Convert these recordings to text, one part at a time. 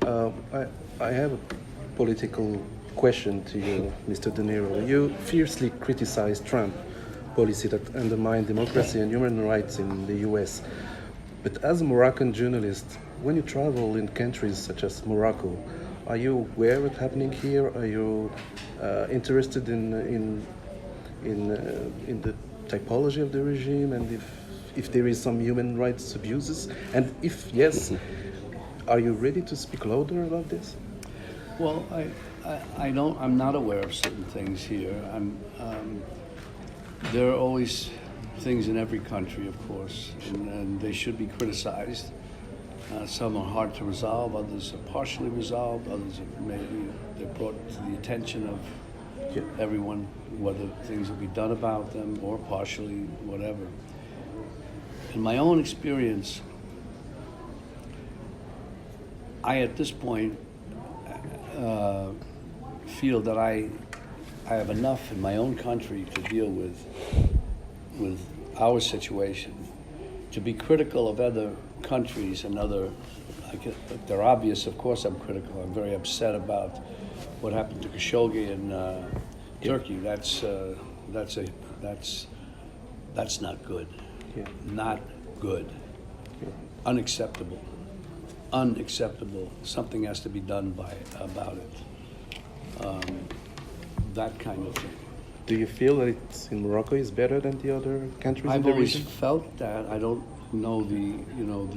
I have a political question to you, Mr. De Niro. You fiercely criticize Trump policy that undermine democracy and human rights in the US. But as a Moroccan journalist, when you travel in countries such as Morocco, are you aware what's happening here? Are you interested in the typology of the regime and if there is some human rights abuses? And if yes, are you ready to speak louder about this? Well, I don't. I'm not aware of certain things here. There are always things in every country, of course, and they should be criticized. Some are hard to resolve. Others are partially resolved. Others are maybe they're brought to the attention of everyone, whether things will be done about them or partially, whatever. In my own experience, I at this point feel that I have enough in my own country to deal with our situation. To be critical of other countries and other, they're obvious. Of course, I'm critical. I'm very upset about what happened to Khashoggi in Turkey. That's not good. Yeah. Not good. Yeah. Unacceptable. Unacceptable. Something has to be done about it. That kind of thing. Do you feel that it's in Morocco is better than the other countries in I've the always region? felt that. I don't know the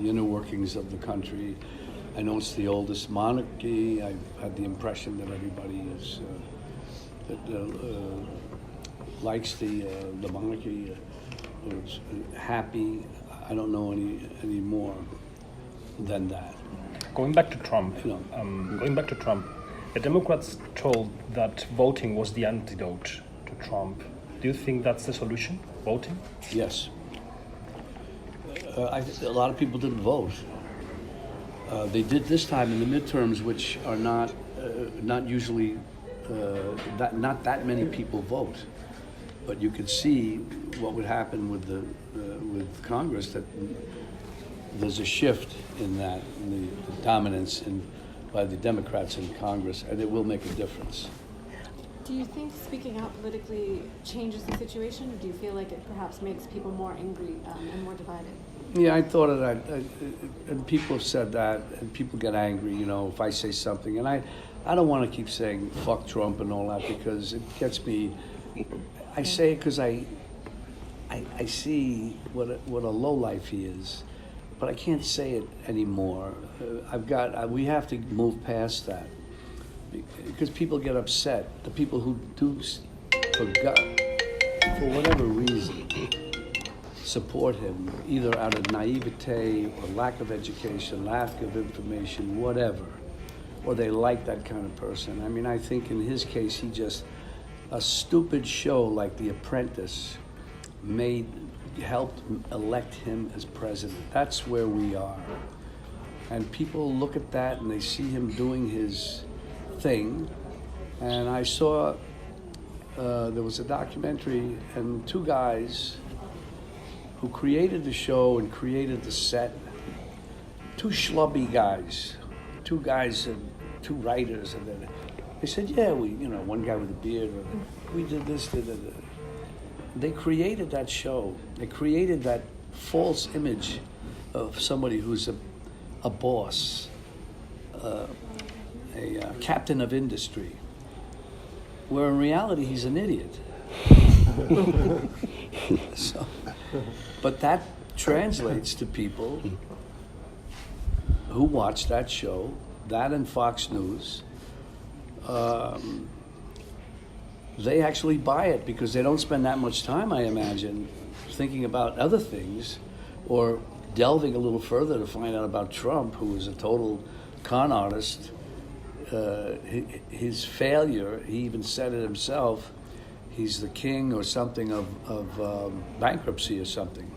inner workings of the country. I know it's the oldest monarchy. I've had the impression that everybody is likes the monarchy. Is happy. I don't know any more than that. Going back to Trump, You know. the Democrats told that voting was the antidote to Trump. Do you think that's the solution, voting? Yes. I think a lot of people didn't vote. They did this time in the midterms, which are not usually not that many people vote. But you could see what would happen with Congress, that there's a shift in that, in the dominance by the Democrats in Congress, and it will make a difference. Do you think speaking out politically changes the situation, or do you feel like it perhaps makes people more angry and more divided? Yeah, I thought of that, and people have said that, and people get angry, if I say something, and I don't want to keep saying fuck Trump and all that, because it gets me. I say it because I see what a lowlife he is, but I can't say it anymore. We have to move past that, because people get upset. The people who do, for whatever reason, support him, either out of naivete or lack of education, lack of information, whatever, or they like that kind of person. I mean, I think in his case, a stupid show like The Apprentice helped elect him as president. That's where we are. And people look at that and they see him doing his thing. And I saw, there was a documentary, and two guys who created the show and created the set, two schlubby guys, two writers, and then they said, yeah, one guy with a beard, we did this, They created that show. They created that false image of somebody who's a boss, a captain of industry, where in reality he's an idiot. But that translates to people who watch that show, that and Fox News. They actually buy it because they don't spend that much time, I imagine, thinking about other things or delving a little further to find out about Trump, who is a total con artist. His failure, he even said it himself, he's the king or something of bankruptcy or something.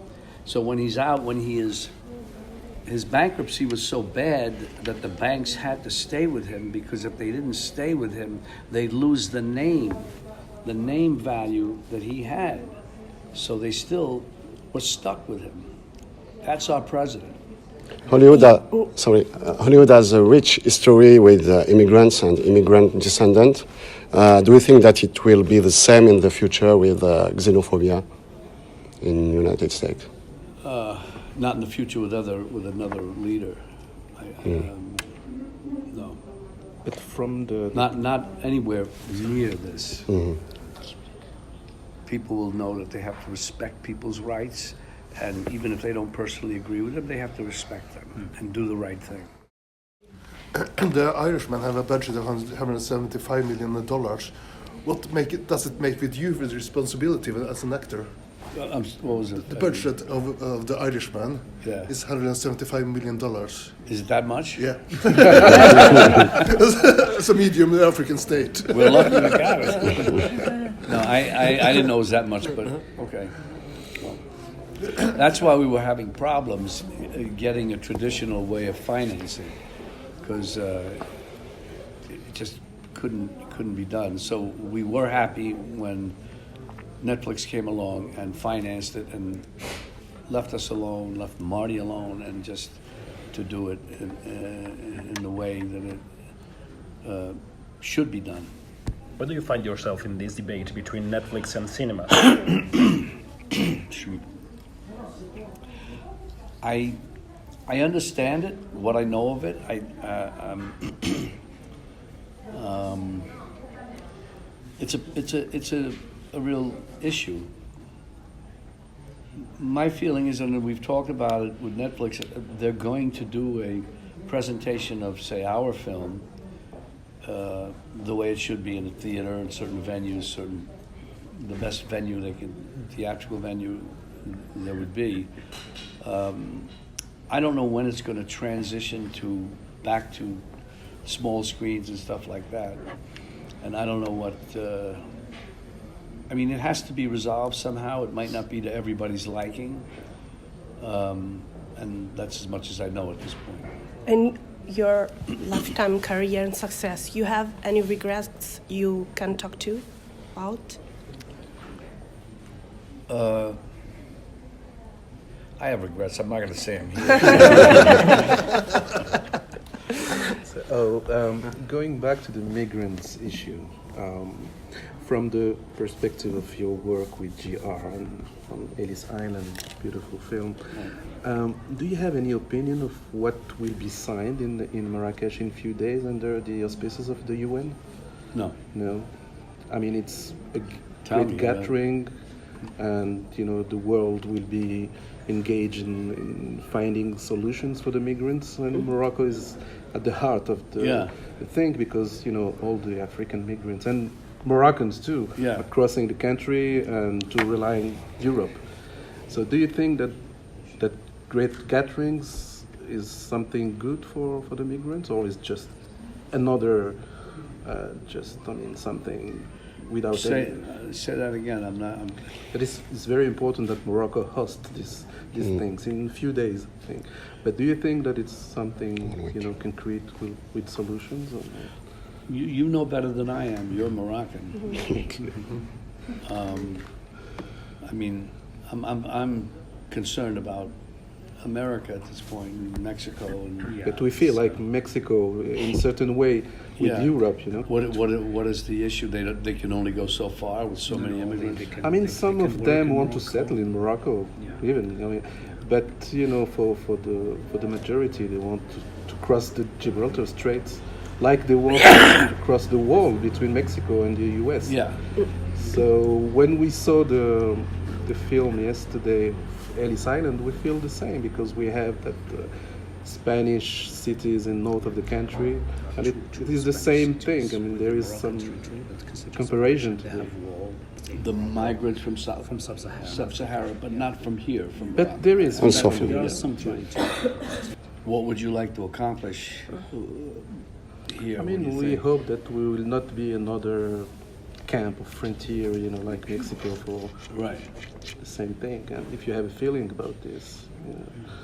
So when he's out, his bankruptcy was so bad that the banks had to stay with him, because if they didn't stay with him, they'd lose the name value that he had. So they still were stuck with him. That's our president. Hollywood has a rich history with immigrants and immigrant descendants. Do you think that it will be the same in the future with xenophobia in the United States? Not in the future with another leader. No, But from the not anywhere near this. People will know that they have to respect people's rights, and even if they don't personally agree with them, they have to respect them and do the right thing. The Irishmen have a budget of $175 million. Does it make with you with responsibility as an actor? What was it? The budget of the Irishman Yeah. is $175 million. Is it that much? Yeah. It's a medium African state. We're lucky we got it. No, I didn't know it was that much, but okay. Well, that's why we were having problems getting a traditional way of financing, because it just couldn't be done. So we were happy when Netflix came along and financed it and left us alone, left Marty alone, and just to do it in the way that it should be done. Where do you find yourself in this debate between Netflix and cinema? I understand it, what I know of it. It's a real issue. My feeling is, and we've talked about it with Netflix, they're going to do a presentation of, say, our film the way it should be in a theater, in certain venues, the best venue theatrical venue there would be. I don't know when it's going to transition back to small screens and stuff like that, and I don't know what. It has to be resolved somehow. It might not be to everybody's liking, and that's as much as I know at this point. In your lifetime career and success, you have any regrets you can talk to about? I have regrets. I'm not going to say them here. Going back to the migrants issue, from the perspective of your work with GR and on Ellis Island, beautiful film, do you have any opinion of what will be signed in Marrakesh in a few days under the auspices of the UN? No. No. It's a Tell great me, gathering, and the world will be engaged in finding solutions for the migrants, and Morocco is at the heart of the thing, because all the African migrants and Moroccans too are crossing the country and to rely on Europe. So do you think that great gatherings is something good for the migrants, or is just another something without Say any? say that again. It's very important that Morocco hosts these things in a few days, I think. But do you think that it's something concrete with solutions? Or not? You know better than I am. You're Moroccan. I'm concerned about America at this point, and Mexico, and But we feel like Mexico, in a certain way, with Europe, What is the issue? They can only go so far with so many immigrants. Some of them want to settle in Morocco, even. But for the majority, they want to cross the Gibraltar Straits, like they want to cross the wall between Mexico and the U.S. Yeah. So when we saw the film yesterday, Ellis Island, we feel the same, because we have that Spanish cities in north of the country, and it is the same thing. There is some comparison to them. The migrants from sub-Sahara, but not from here. But there is some. What would you like to accomplish here? We hope that we will not be another camp of frontier, like Mexico, for the same thing. And if you have a feeling about this,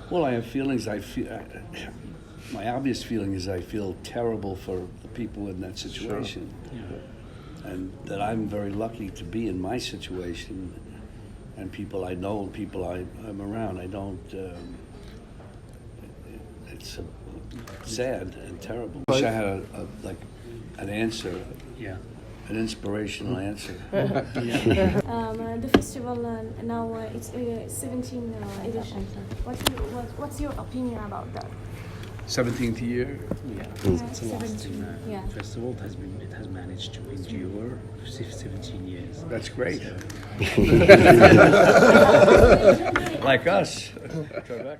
Well, I have feelings. My obvious feeling is I feel terrible for the people in that situation, and that I'm very lucky to be in my situation, and people I know, people I'm around. I don't. it's sad and terrible. Wish I had an answer, Yeah. an inspirational answer. The festival now it's 17th edition. What's your opinion about that? 17th year. Yeah, it's a lasting Yeah. festival. It has managed to endure 17 years. That's great. Like us. Tribeca.